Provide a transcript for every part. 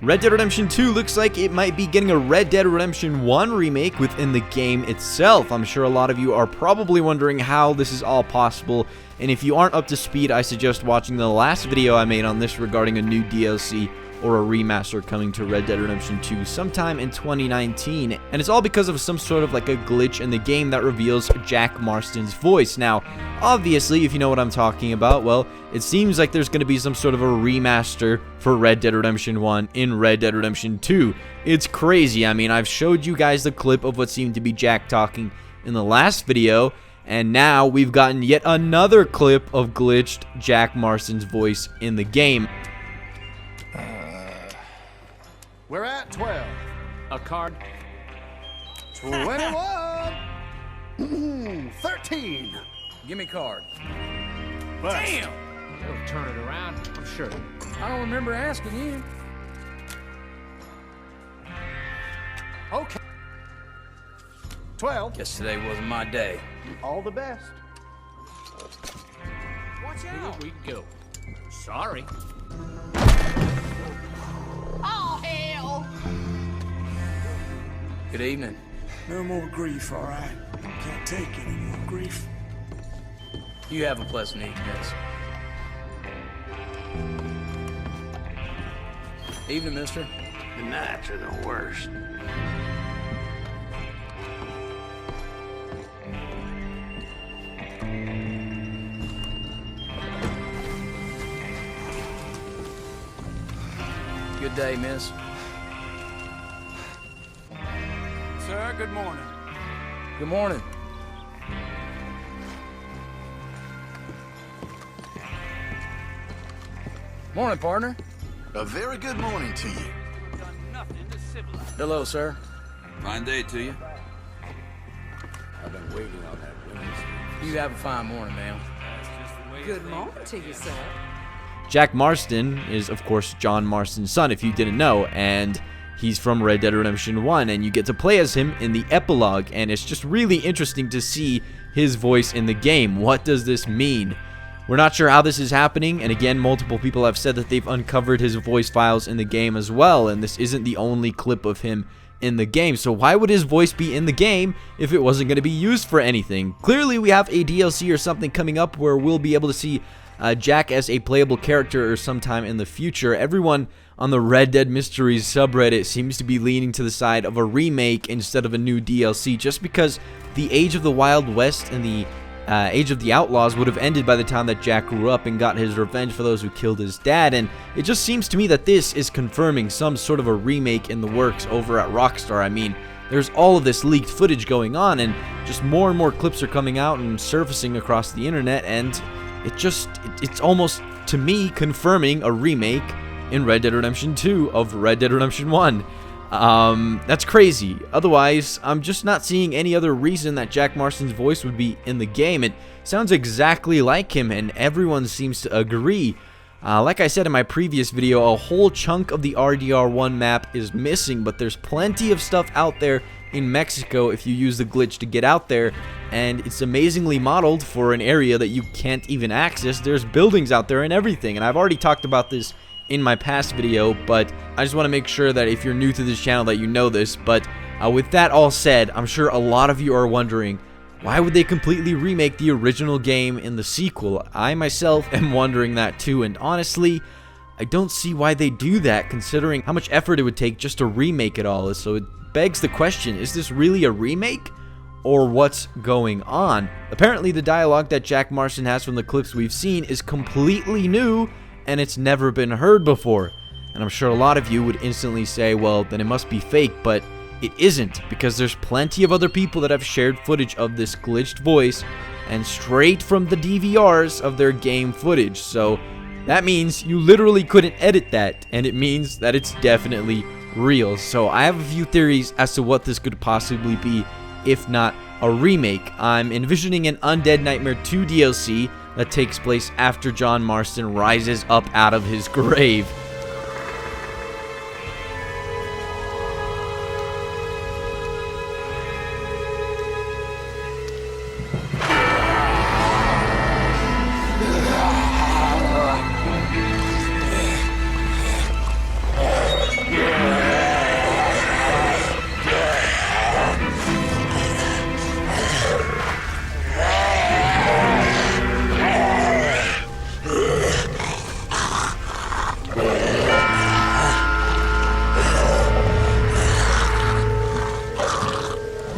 Red Dead Redemption 2 looks like it might be getting a Red Dead Redemption 1 remake within the game itself. I'm sure a lot of you are probably wondering how this is all possible, and if you aren't up to speed, I suggest watching the last video I made on this regarding a new DLC or a remaster coming to Red Dead Redemption 2 sometime in 2019, and it's all because of some sort of like a glitch in the game that reveals Jack Marston's voice. Now, obviously, if you know what I'm talking about, well, it seems like there's going to be some sort of a remaster for Red Dead Redemption 1 in Red Dead Redemption 2. It's crazy. I mean, I've showed you guys the clip of what seemed to be Jack talking in the last video, and now we've gotten yet another clip of glitched Jack Marston's voice in the game. We're at 12. A card? 21. 13. Give me card. Bust. Damn! They'll turn it around, I'm sure. I don't remember asking you. Okay. 12. Guess today wasn't my day. All the best. Watch out. Here we go. Sorry. Oh, hell! Good evening. No more grief, all right? Can't take any more grief. You have a pleasant evening, miss. Evening, mister. The nights are the worst. Good day, miss. Sir, good morning. Good morning. Morning, partner. A very good morning to you. Hello, sir. Fine day to you. I've been waiting on that witness. You have a fine morning, ma'am. Good morning to you, sir. Jack Marston is, of course, John Marston's son, if you didn't know, and he's from Red Dead Redemption 1, and you get to play as him in the epilogue, and it's just really interesting to see his voice in the game. What does this mean? We're not sure how this is happening, and again, multiple people have said that they've uncovered his voice files in the game as well, and this isn't the only clip of him in the game. So why would his voice be in the game if it wasn't going to be used for anything? Clearly, we have a DLC or something coming up where we'll be able to see Jack as a playable character or sometime in the future. Everyone on the Red Dead Mysteries subreddit seems to be leaning to the side of a remake instead of a new DLC, just because the Age of the Wild West and the Age of the Outlaws would have ended by the time that Jack grew up and got his revenge for those who killed his dad, and it just seems to me that this is confirming some sort of a remake in the works over at Rockstar. I mean, there's all of this leaked footage going on, and just more and more clips are coming out and surfacing across the internet, and it's almost, to me, confirming a remake in Red Dead Redemption 2 of Red Dead Redemption 1. That's crazy. Otherwise, I'm just not seeing any other reason that Jack Marston's voice would be in the game. It sounds exactly like him, and everyone seems to agree. Like I said in my previous video, a whole chunk of the RDR1 map is missing, but there's plenty of stuff out there in Mexico if you use the glitch to get out there, and it's amazingly modeled for an area that you can't even access. There's buildings out there and everything, and I've already talked about this in my past video, but I just want to make sure that if you're new to this channel that you know this. But with that all said, I'm sure a lot of you are wondering, why would they completely remake the original game in the sequel? I myself am wondering that too, and honestly, I don't see why they do that, considering how much effort it would take just to remake it all. So it begs the question, is this really a remake? Or what's going on? Apparently the dialogue that Jack Marston has from the clips we've seen is completely new, and it's never been heard before. And I'm sure a lot of you would instantly say, well, then it must be fake, but it isn't, because there's plenty of other people that have shared footage of this glitched voice, and straight from the DVRs of their game footage. So that means you literally couldn't edit that, and it means that it's definitely real. So I have a few theories as to what this could possibly be, if not a remake. I'm envisioning an Undead Nightmare 2 DLC that takes place after John Marston rises up out of his grave.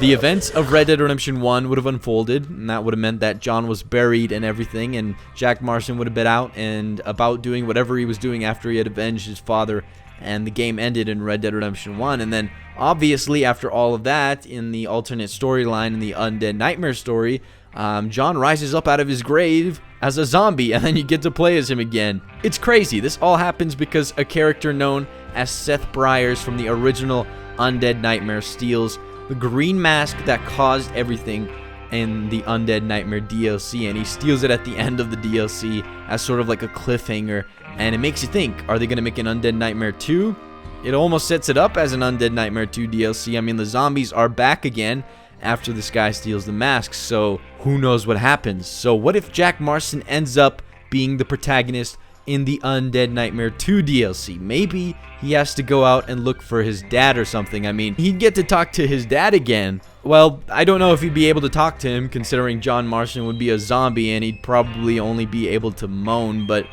the events of Red Dead Redemption 1 would have unfolded, and that would have meant that John was buried and everything, and Jack Marston would have been out and about doing whatever he was doing after he had avenged his father, and the game ended in Red Dead Redemption 1. And then, obviously, after all of that, in the alternate storyline, in the Undead Nightmare story, John rises up out of his grave as a zombie, and then you get to play as him again. It's crazy. This all happens because a character known as Seth Briars from the original Undead Nightmare steals the green mask that caused everything in the Undead Nightmare DLC, and he steals it at the end of the DLC as sort of like a cliffhanger, and it makes you think, are they going to make an Undead Nightmare 2? It almost sets it up as an Undead Nightmare 2 DLC. I mean, the zombies are back again after this guy steals the masks, so who knows what happens. So what if Jack Marston ends up being the protagonist in the Undead Nightmare 2 DLC? Maybe he has to go out and look for his dad or something. I mean, he'd get to talk to his dad again. Well, I don't know if he'd be able to talk to him, considering John Marston would be a zombie and he'd probably only be able to moan, but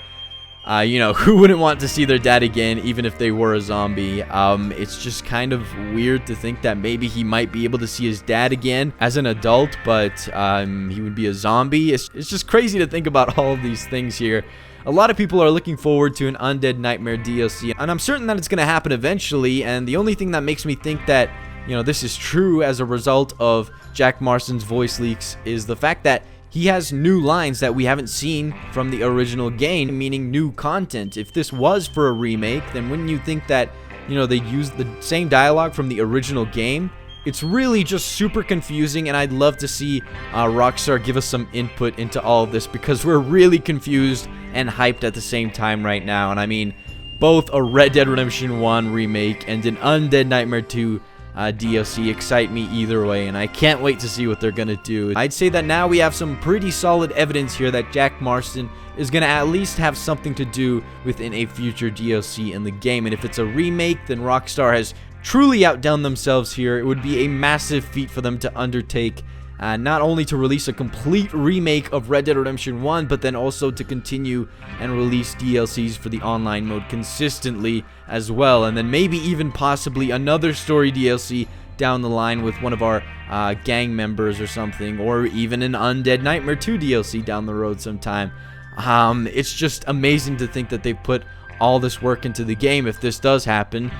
you know, who wouldn't want to see their dad again, even if they were a zombie? It's just kind of weird to think that maybe he might be able to see his dad again as an adult, but he would be a zombie. It's just crazy to think about all of these things here. A lot of people are looking forward to an Undead Nightmare DLC, and I'm certain that it's going to happen eventually, and the only thing that makes me think that, you know, this is true as a result of Jack Marston's voice leaks is the fact that he has new lines that we haven't seen from the original game, meaning new content. If this was for a remake, then wouldn't you think that, you know, they used the same dialogue from the original game? It's really just super confusing, and I'd love to see Rockstar give us some input into all of this, because we're really confused and hyped at the same time right now. And I mean, both a Red Dead Redemption 1 remake and an Undead Nightmare 2 DLC excite me either way, and I can't wait to see what they're gonna do. I'd say that now we have some pretty solid evidence here that Jack Marston is gonna at least have something to do within a future DLC in the game, and if it's a remake, then Rockstar has truly outdone themselves here. It would be a massive feat for them to undertake, not only to release a complete remake of Red Dead Redemption 1, but then also to continue and release DLCs for the online mode consistently as well, and then maybe even possibly another story DLC down the line with one of our gang members or something, or even an Undead Nightmare 2 DLC down the road sometime. It's just amazing to think that they put all this work into the game if this does happen,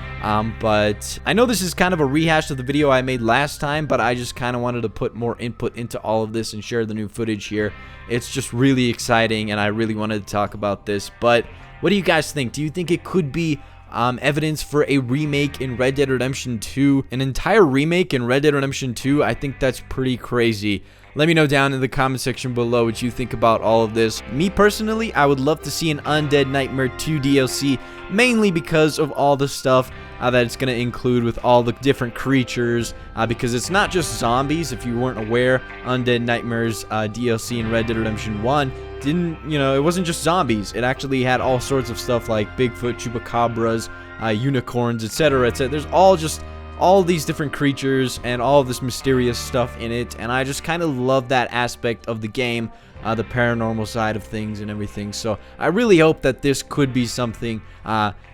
but I know this is kind of a rehash of the video I made last time, but I just kind of wanted to put more input into all of this and share the new footage here. It's just really exciting, and I really wanted to talk about this. But what do you guys think? Do you think it could be evidence for a remake in Red Dead Redemption 2? An entire remake in Red Dead Redemption 2? I think that's pretty crazy. Let me know down in the comment section below what you think about all of this. Me personally, I would love to see an Undead Nightmare 2 DLC, mainly because of all the stuff that it's going to include with all the different creatures, because it's not just zombies. If you weren't aware, Undead Nightmares DLC in Red Dead Redemption 1 didn't, you know, it wasn't just zombies. It actually had all sorts of stuff like Bigfoot, Chupacabras, unicorns, etc., etc. There's all these different creatures and all of this mysterious stuff in it, and I just kind of love that aspect of the game, the paranormal side of things and everything. So I really hope that this could be something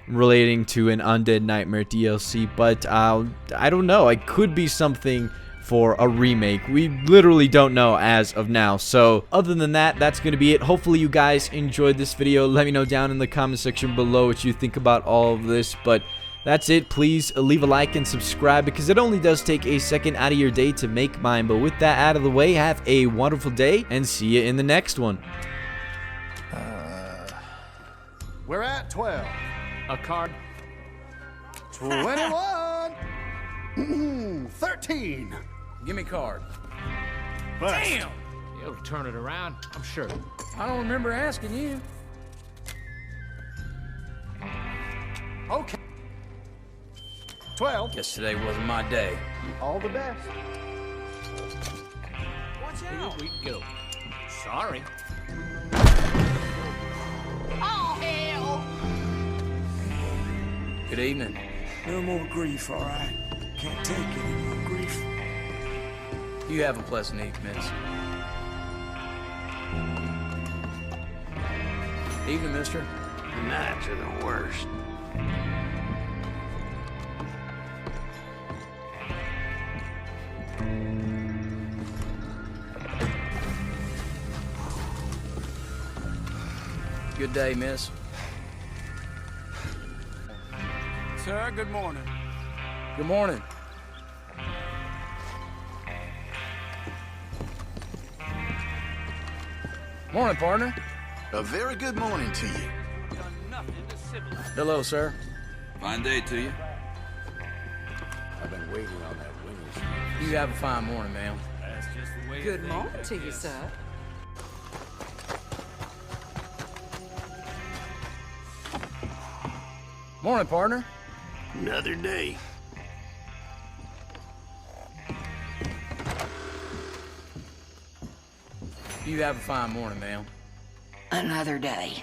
relating to an Undead Nightmare DLC, but I don't know. It could be something for a remake. We literally don't know as of now. So other than that, that's going to be it. Hopefully you guys enjoyed this video. Let me know down in the comment section below what you think about all of this, but that's it. Please leave a like and subscribe, because it only does take a second out of your day to make mine. But with that out of the way, have a wonderful day and see you in the next one. We're at 12. A card. 21. 13. Give me card. Bust. Damn! He'll turn it around, I'm sure. I don't remember asking you. Okay. 12. Guess today wasn't my day. All the best. Watch out! Here we go. Sorry. Oh, hell! Good evening. No more grief, all right? Can't take any more grief. You have a pleasant evening, miss. Evening, mister. Nights are the worst. Good day, miss. Sir, good morning. Good morning. Morning, partner. A very good morning to you. Hello, sir. Fine day to you. I've been waiting on that witness. You have a fine morning, ma'am. Good morning to you, sir. Morning, partner. Another day. You have a fine morning, ma'am. Another day.